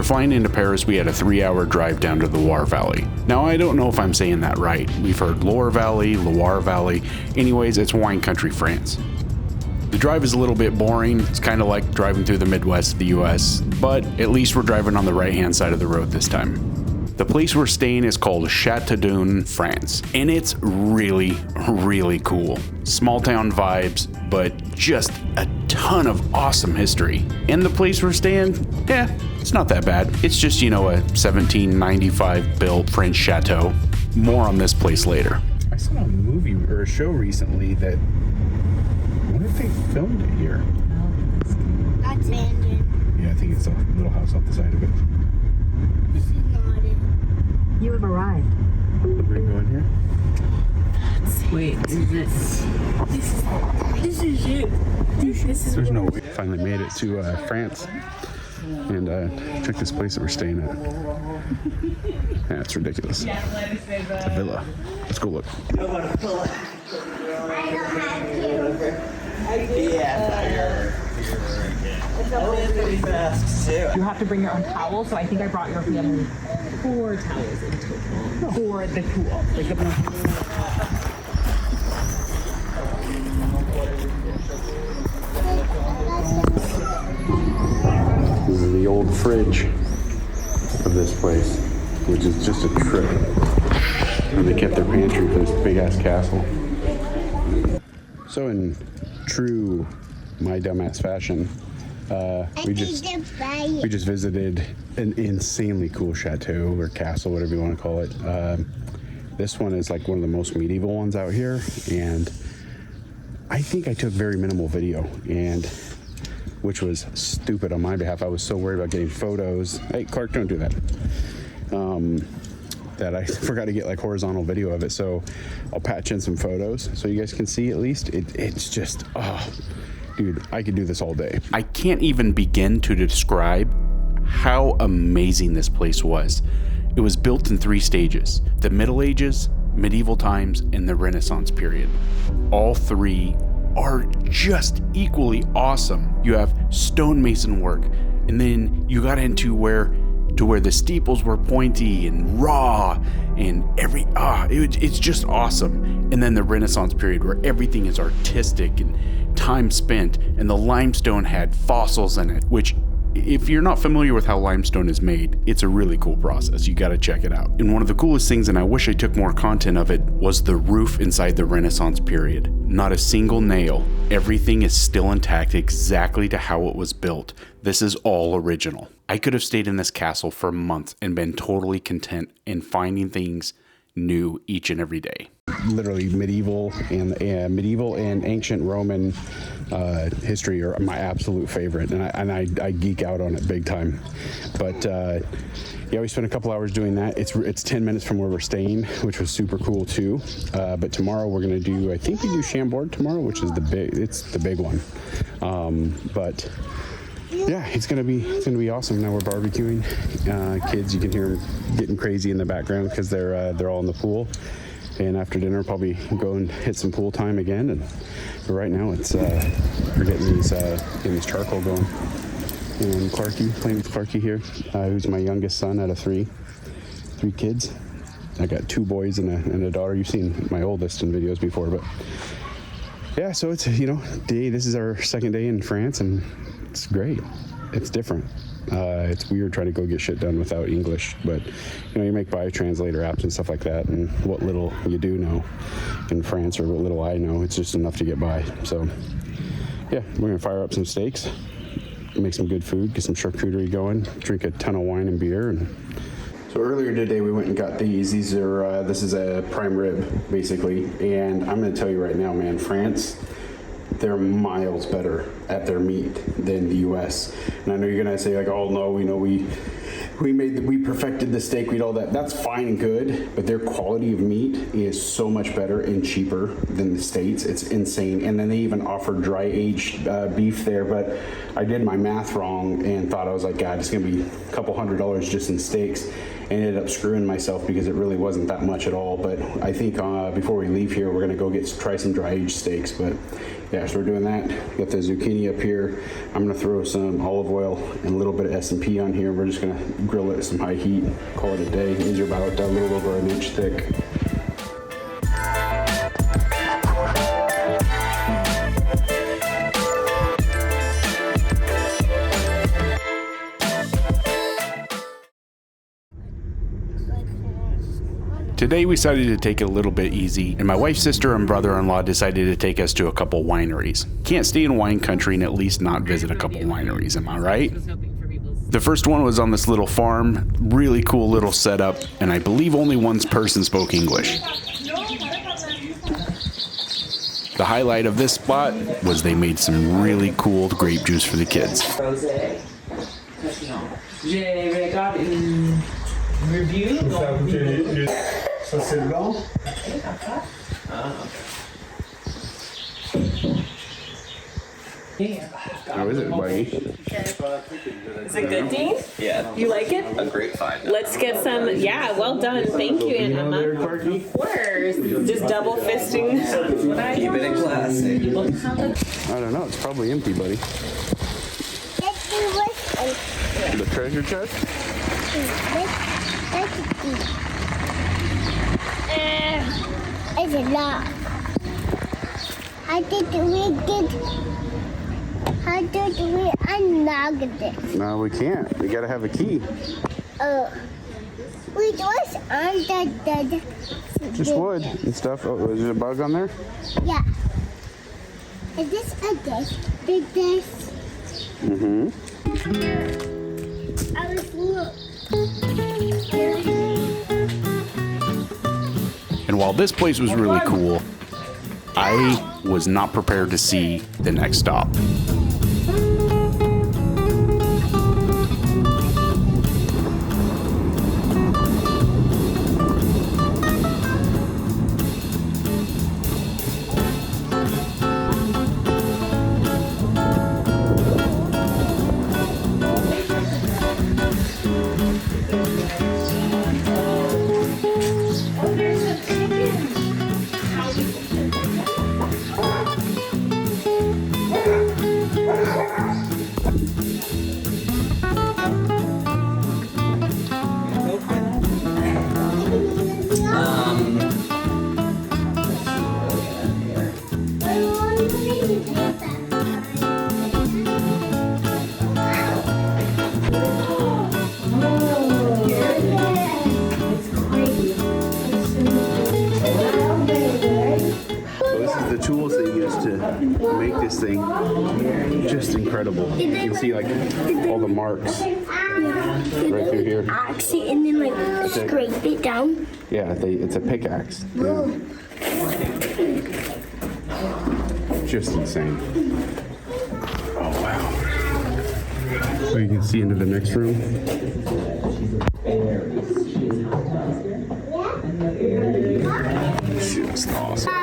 After flying into Paris, we had a 3-hour drive down to the Loire Valley. Now, I don't know if I'm saying that right. We've heard Loire Valley, Loire Valley. Anyways, it's wine country France. The drive is a little bit boring. It's kind of like driving through the Midwest of the US, but at least we're driving on the right-hand side of the road this time. The place we're staying is called Chateaudun, France, and it's really, really cool. Small town vibes, but just a ton of awesome history. And the place we're staying, it's not that bad. It's just, a 1795 built French chateau. More on this place later. I saw a movie or a show recently that, what if they filmed it here? That's abandoned. Yeah, I think it's a little house off the side of it. This is not it. You have arrived. We're going here. Wait, is this? This is it. This is There's no way. Finally made it to France, and check this place that we're staying at. Yeah, it's ridiculous. It's a villa. Let's go look. I don't have You have to bring your own towel, so I think I brought your family 4 towels in total for the pool. This is the old fridge of this place, which is just a trip. And they kept their pantry for this big ass castle. So in true my dumbass fashion, we just visited an insanely cool chateau or castle, whatever you want to call it. This one is like one of the most medieval ones out here, and I think I took very minimal video, and which was stupid on my behalf. I was so worried about getting photos. Hey, Clark, don't do that. That I forgot to get like horizontal video of it, so I'll patch in some photos so you guys can see at least. It's just, dude, I could do this all day. I can't even begin to describe how amazing this place was. It was built in 3 stages: the Middle Ages, medieval times, and the Renaissance period. All 3 are just equally awesome. You have stonemason work, and then you got into where the steeples were pointy and raw, and it's just awesome. And then the Renaissance period, where everything is artistic and time spent, and the limestone had fossils in it, which, if you're not familiar with how limestone is made, it's a really cool process. You gotta check it out. And one of the coolest things, and I wish I took more content of it, was the roof inside the Renaissance period. Not a single nail. Everything is still intact exactly to how it was built. This is all original. I could have stayed in this castle for months and been totally content in finding things new each and every day. Literally medieval and ancient Roman history are my absolute favorite, and I geek out on it big time. But yeah, we spent a couple hours doing that. It's 10 minutes from where we're staying, which was super cool too. But tomorrow we're gonna do, I think we do Chambord tomorrow, which is the big one. But yeah, it's gonna be awesome. Now we're barbecuing. Kids, you can hear them getting crazy in the background because they're all in the pool. And after dinner, probably go and hit some pool time again. But right now, it's we're getting this charcoal going. And playing with Clarky here, who's my youngest son out of three kids. I got 2 boys and a daughter. You've seen my oldest in videos before, but yeah. So it's this is our second day in France, and it's great. It's different. It's weird trying to go get shit done without English, but you make bio-translator apps and stuff like that, and what little you do know in France, or what little I know, it's just enough to get by. So yeah, we're gonna fire up some steaks, make some good food, get some charcuterie going, drink a ton of wine and beer. And so earlier today we went and got these. This is a prime rib basically, and I'm gonna tell you right now, man, France, they're miles better at their meat than the US. And I know you're gonna say like, oh no, we perfected the steak, we did all that. That's fine and good, but their quality of meat is so much better and cheaper than the States. It's insane. And then they even offer dry aged beef there, but I did my math wrong and thought, I was like, God, it's gonna be a couple $100 just in steaks. I ended up screwing myself because it really wasn't that much at all. But I think before we leave here, we're gonna go try some dry aged steaks. But yeah, so we're doing that. Got the zucchini up here. I'm gonna throw some olive oil and a little bit of S&P on here. We're just gonna grill it at some high heat, call it a day. These are about a little over an inch thick. Today we decided to take it a little bit easy, and my wife's sister and brother-in-law decided to take us to a couple wineries. Can't stay in wine country and at least not visit a couple wineries, am I right? The first one was on this little farm, really cool little setup, and I believe only one person spoke English. The highlight of this spot was they made some really cool grape juice for the kids. Ça c'est le blanc. How is it, buddy? Is it good, Dean? Yeah. You like it? A great find. Let's get some. Yeah, well done. Thank you, Aunt Emma. Of course. Just double fisting. That's what I Keep it in classic. I don't know. It's probably empty, buddy. The treasure chest? It's a lot. How did we unlock this? No, we can't. We gotta have a key. We just under the. Just wood and stuff. Oh, is there a bug on there? Yeah. Is this a dish? Big dish? Mm-hmm. I was look. And while this place was really cool, I was not prepared to see the next stop. Tools they use to make this thing just incredible. You can see like all the marks right through here. Axe it and then like scrape it down. Yeah, it's a pickaxe. Yeah. Just insane. Oh wow. So you can see into the next room. It's just awesome.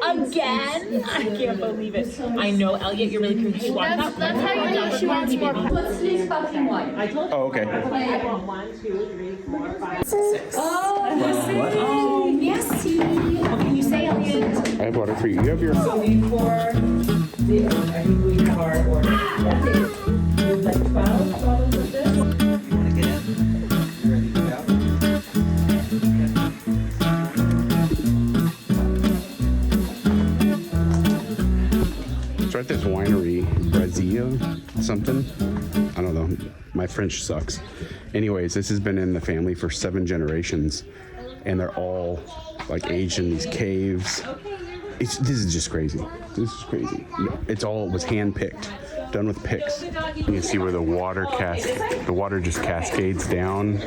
Again? I can't believe it. I know, Elliot, you're really cute. Hey, watch that. That's how you know she wants more. What's today's fucking wine? I told you. Oh, okay. I want 1, 2, 3, 4, 5, 6. Oh, merci. What can you say, Elliot? I have water for you. You have your. So we pour I think we have our order. Like 12 bottles of this. You want to get in? You ready to go? So at this winery, Brazil, something. I don't know. My French sucks. Anyways, this has been in the family for 7 generations, and they're all like aged in these caves. This is just crazy. This is crazy. It was hand picked, done with picks. You can see where the water just cascades down,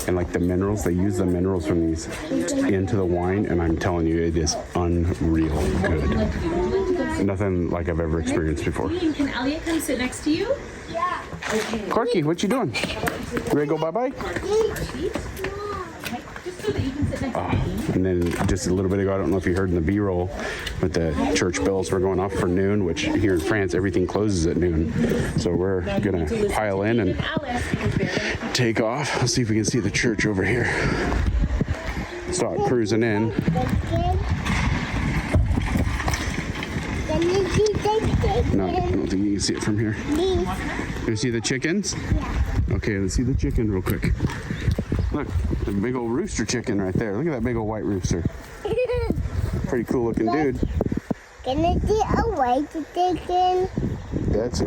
and like the minerals, they use the minerals from these into the wine, and I'm telling you, it is unreal good. Nothing like I've ever experienced before. Can Elliot come sit next to you? Yeah. Corky, what you doing? You ready to go bye-bye? Just so that you can sit next to me. And then just a little bit ago, I don't know if you heard in the B-roll, but the church bells were going off for noon, which here in France, everything closes at noon. So we're gonna pile in and take off. Let's see if we can see the church over here. Start cruising in. No, I don't think you can see it from here. You see the chickens? Yeah. Okay, let's see the chicken real quick. Look, the big old rooster chicken right there. Look at that big old white rooster. Pretty cool looking dude. Can I see a white chicken?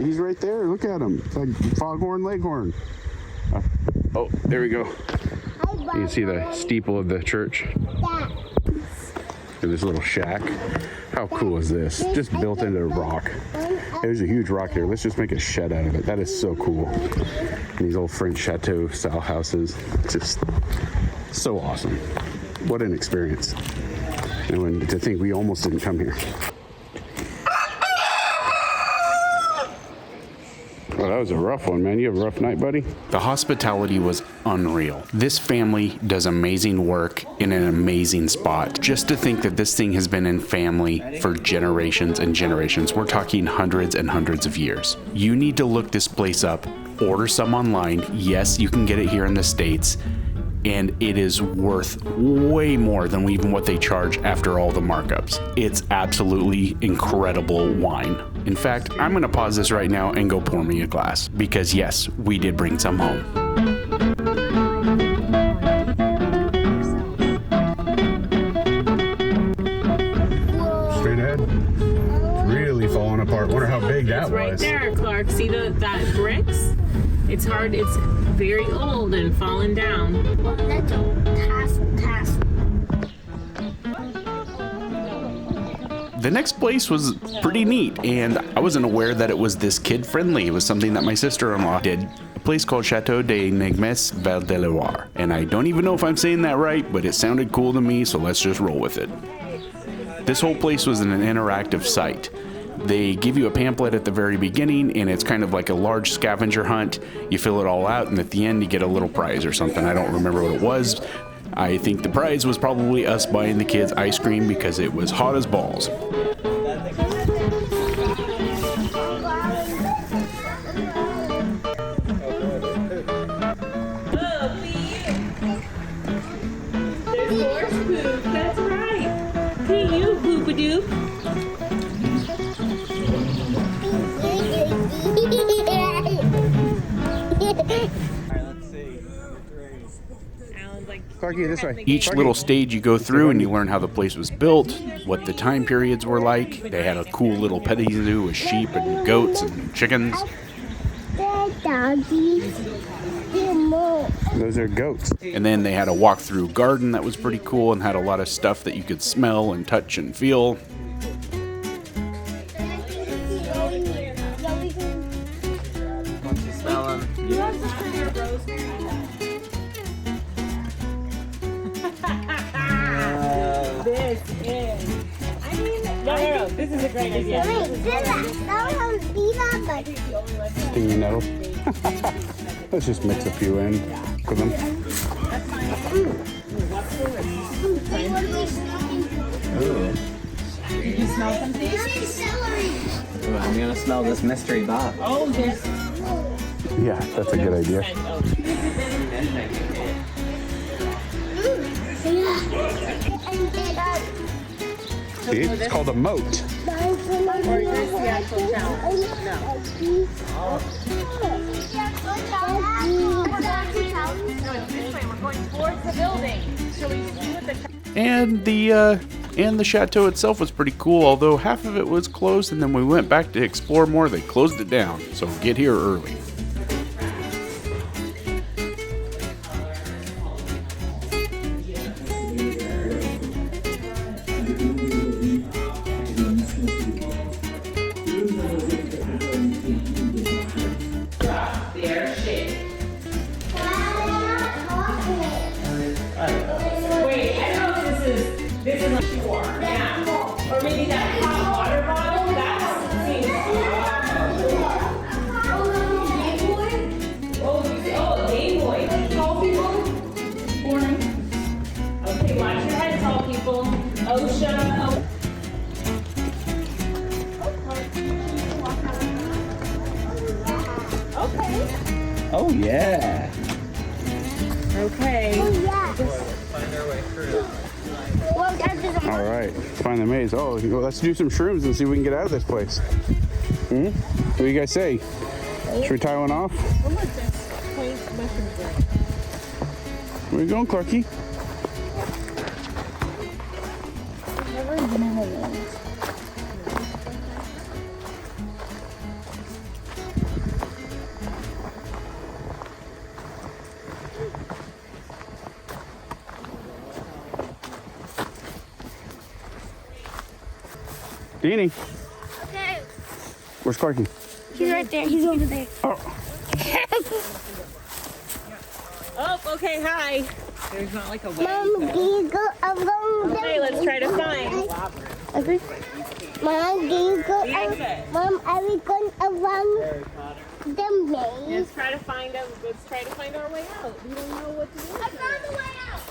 He's right there. Look at him. It's like foghorn leghorn. Oh, there we go. You can see the steeple of the church. Yeah. Look at this little shack. How cool is this? Just built into rock. There's a huge rock here. Let's just make a shed out of it. That is so cool. And these old French chateau style houses. Just so awesome. What an experience. And to think we almost didn't come here. Well, that was a rough one, man. You have a rough night, buddy? The hospitality was unreal. This family does amazing work in an amazing spot. Just to think that this thing has been in family for generations and generations. We're talking hundreds and hundreds of years. You need to look this place up. Order some online. Yes, you can get it here in the States. And it is worth way more than even what they charge after all the markups. It's absolutely incredible wine. In fact, I'm gonna pause this right now and go pour me a glass, because yes, we did bring some home. Straight ahead. It's really falling apart. Wonder how big that was. Right there, Clark. See that bricks? It's hard. It's very old and falling down. Well, that's a tassel. The next place was pretty neat, and I wasn't aware that it was this kid-friendly. It was something that my sister-in-law did. A place called Chateaux de Énigmes-Val-de-Loire. And I don't even know if I'm saying that right, but it sounded cool to me, so let's just roll with it. This whole place was an interactive site. They give you a pamphlet at the very beginning, and it's kind of like a large scavenger hunt. You fill it all out, and at the end you get a little prize or something. I don't remember what it was. I think the prize was probably us buying the kids ice cream because it was hot as balls. There's horse poop. That's right. Hey, you poop-a-doop. This way. Each little stage you go through and you learn how the place was built, what the time periods were like. They had a cool little petting zoo with sheep and goats and chickens. Those are goats. And then they had a walk-through garden that was pretty cool and had a lot of stuff that you could smell and touch and feel. This is a great idea. Stingy nettles. Let's just mix a few in with them. Did you smell something? Ooh, I'm gonna smell this mystery box. Oh, there's. Yeah, that's a good idea. See, it's called a moat. And the chateau itself was pretty cool, although half of it was closed, and then we went back to explore more. They closed it down, so get here early. OSHA. Okay. Oh yeah. Okay. Yeah. Find our way through. Well, Dad, there's a All right, find the maze. Oh, well, let's do some shrooms and see if we can get out of this place. What do you guys say? Should we tie one off? Where you going, Clarky? Deanie, Okay. where's Clarky? He's right there. He's over there. Oh, Oh, okay, hi. There's not like a way. Mom, can you go around Okay, let's try to find. Okay. Mom, can you go The exit. Mom, are we going around the maze? Let's try to find our way out. We don't know what to do. I found the way out.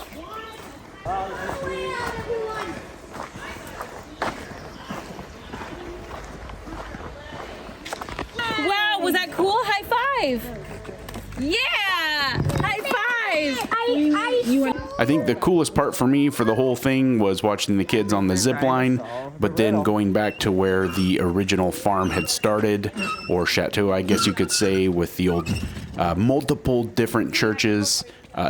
Find the way out, everyone. Wow, was that cool? High five. Yeah! High five! I think the coolest part for me for the whole thing was watching the kids on the zip line, but then going back to where the original farm had started, or chateau, I guess you could say, with the old multiple different churches,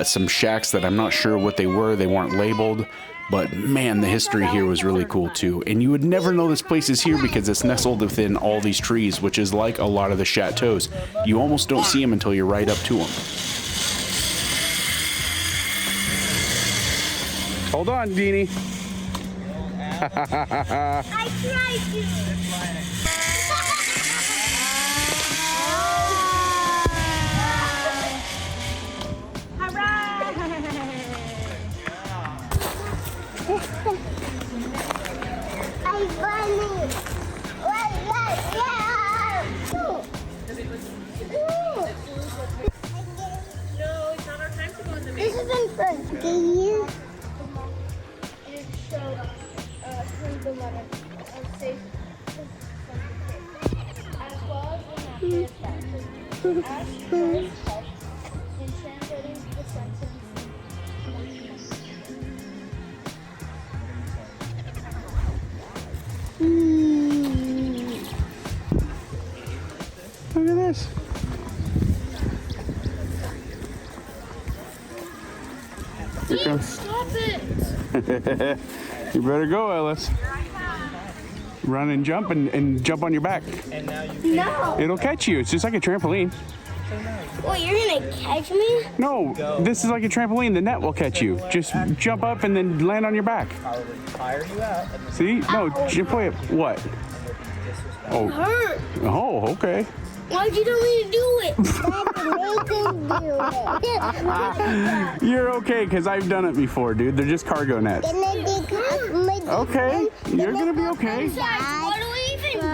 some shacks that I'm not sure what they were. They weren't labeled. But man, the history here was really cool too. And you would never know this place is here because it's nestled within all these trees, which is like a lot of the chateaus. You almost don't see them until you're right up to them. Hold on, Deanie. I tried to. I found it. No, it's not our time to go in the This isn't fun. Can you? Look at this. Here comes. Stop it! You better go, Ellis. Run and jump jump on your back. No. It'll catch you. It's just like a trampoline. Wait, you're gonna catch me? No, this is like a trampoline. The net will catch you. Just jump up and then land on your back. Probably tire you out. And See? No, jump away. What? Oh. Hurt. Oh, okay. Why'd you tell me to do it? Daddy, You're okay because I've done it before, dude. They're just cargo nets. Okay, you're gonna be okay. What do we even do?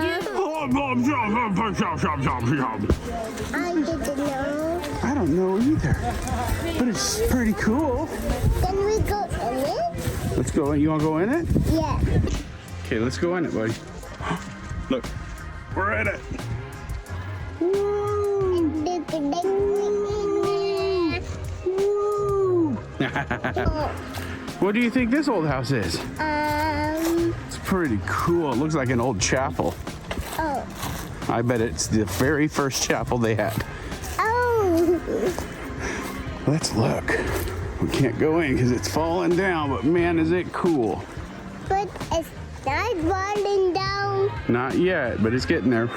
I didn't know. I don't know either, but it's pretty cool. Can we go in it? Let's go. You want to go in it? Yeah. Okay, let's go in it, buddy. Look, we're in it. What do you think this old house is? It's pretty cool. It looks like an old chapel. Oh. I bet it's the very first chapel they had. Oh. Let's look. We can't go in because it's falling down, but man, is it cool. But it's not falling down. Not yet, but it's getting there.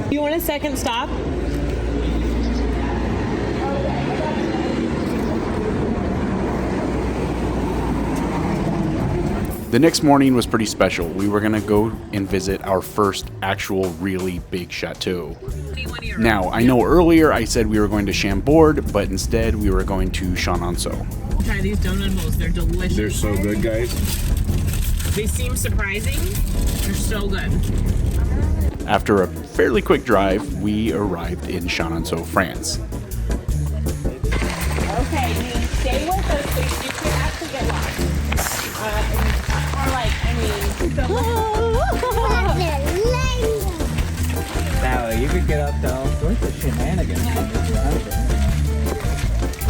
You want a second stop? The next morning was pretty special. We were gonna go and visit our first actual really big chateau. Now, I know earlier I said we were going to Chambord, but instead we were going to Chenonceau. Try these donut holes. They're delicious. They're so good, guys. They seem surprising. They're so good. After a fairly quick drive, we arrived in Chenonceau, France. Okay, you stay with us so you can actually get lost. Or like, I mean, Now, you could get up to all sorts of shenanigans.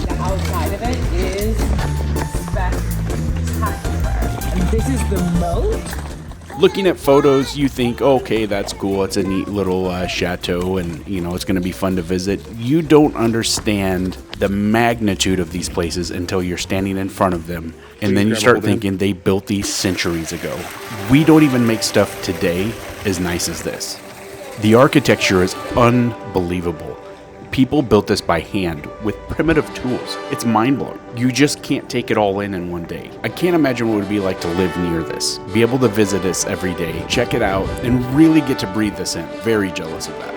the outside of it is spectacular. And this is the moat. Looking at photos, you think, okay, that's cool. It's a neat little chateau and, you know, it's going to be fun to visit. You don't understand the magnitude of these places until you're standing in front of them. And then you start thinking they built these centuries ago. We don't even make stuff today as nice as this. The architecture is unbelievable. People built this by hand with primitive tools. It's mind-blowing. You just can't take it all in one day. I can't imagine what it would be like to live near this, be able to visit this every day, check it out, and really get to breathe this in. Very jealous of that.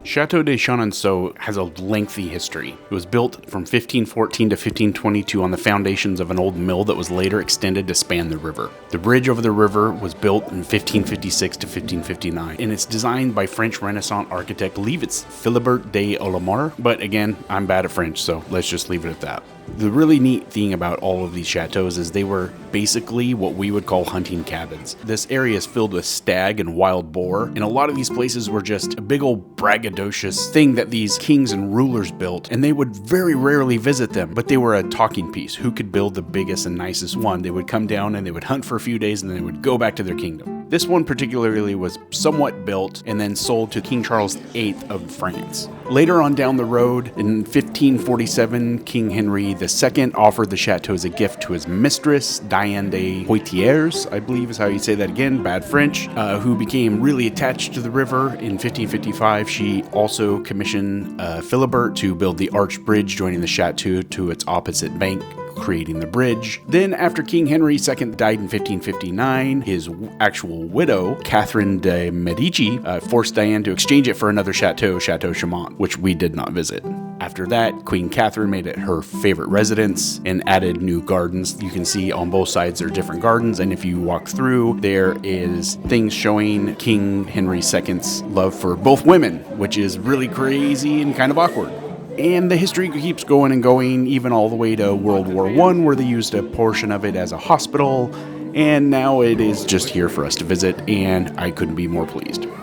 Chateau de Chenonceau has a lengthy history. It was built from 1514 to 1522 on the foundations of an old mill that was later extended to span the river. The bridge over the river was built in 1556 to 1559, and it's designed by French Renaissance architect, I believe it's Philibert de Olomar, but again, I'm bad at French, so let's just leave it at that. The really neat thing about all of these chateaus is they were basically what we would call hunting cabins. This area is filled with stag and wild boar, and a lot of these places were just a big old braggadocious thing that these kings and rulers built, and they would very rarely visit them, but they were a talking piece. Who could build the biggest and nicest one? They would come down and they would hunt for a few days and then they would go back to their kingdom. This one particularly was somewhat built and then sold to King Charles VIII of France. Later on down the road, in 1547, King Henry II offered the chateau as a gift to his mistress, Diane de Poitiers, I believe is how you say that again, bad French, who became really attached to the river. In 1555, she also commissioned Philibert to build the arched bridge joining the chateau to its opposite bank, creating the bridge. Then after King Henry II died in 1559, his actual widow, Catherine de Medici, forced Diane to exchange it for another chateau, Chateau Chaumont, which we did not visit. After that, Queen Catherine made it her favorite residence and added new gardens. You can see on both sides there are different gardens, and if you walk through, there is things showing King Henry II's love for both women, which is really crazy and kind of awkward. And the history keeps going and going, even all the way to World War I, where they used a portion of it as a hospital, and now it is just here for us to visit, and I couldn't be more pleased. And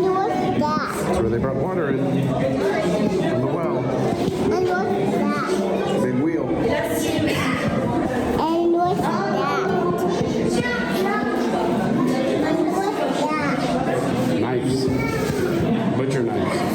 what's that? That's where they brought water in from the well. And what's that? Big wheel. And what's that? And what's that? Knives. Butcher knives.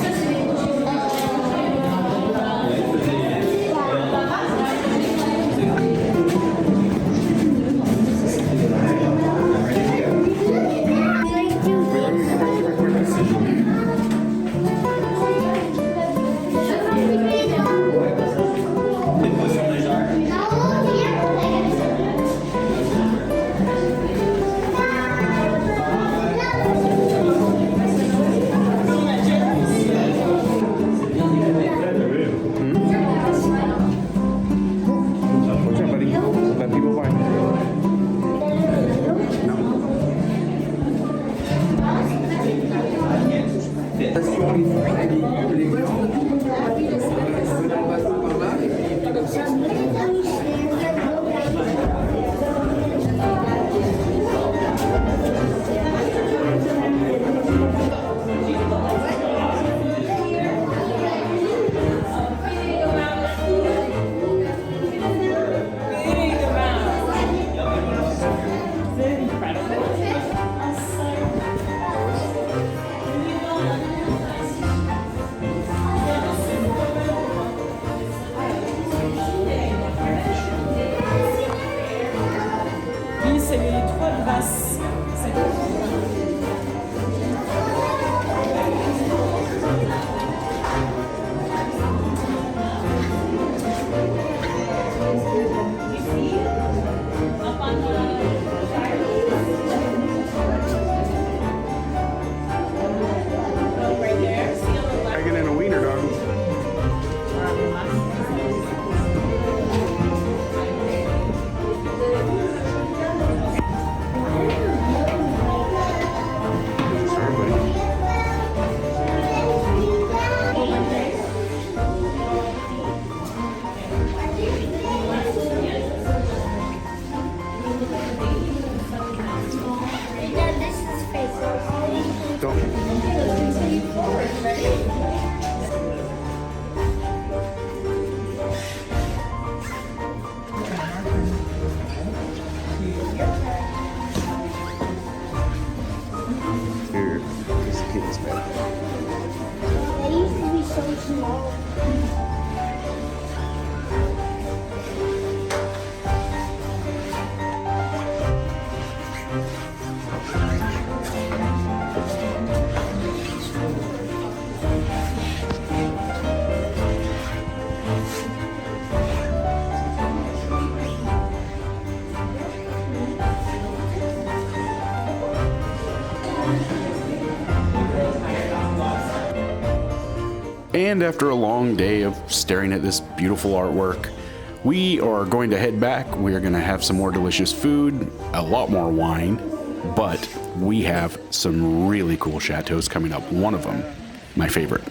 And after a long day of staring at this beautiful artwork, we are going to head back. We are going to have some more delicious food, a lot more wine, but we have some really cool chateaus coming up. One of them, my favorite.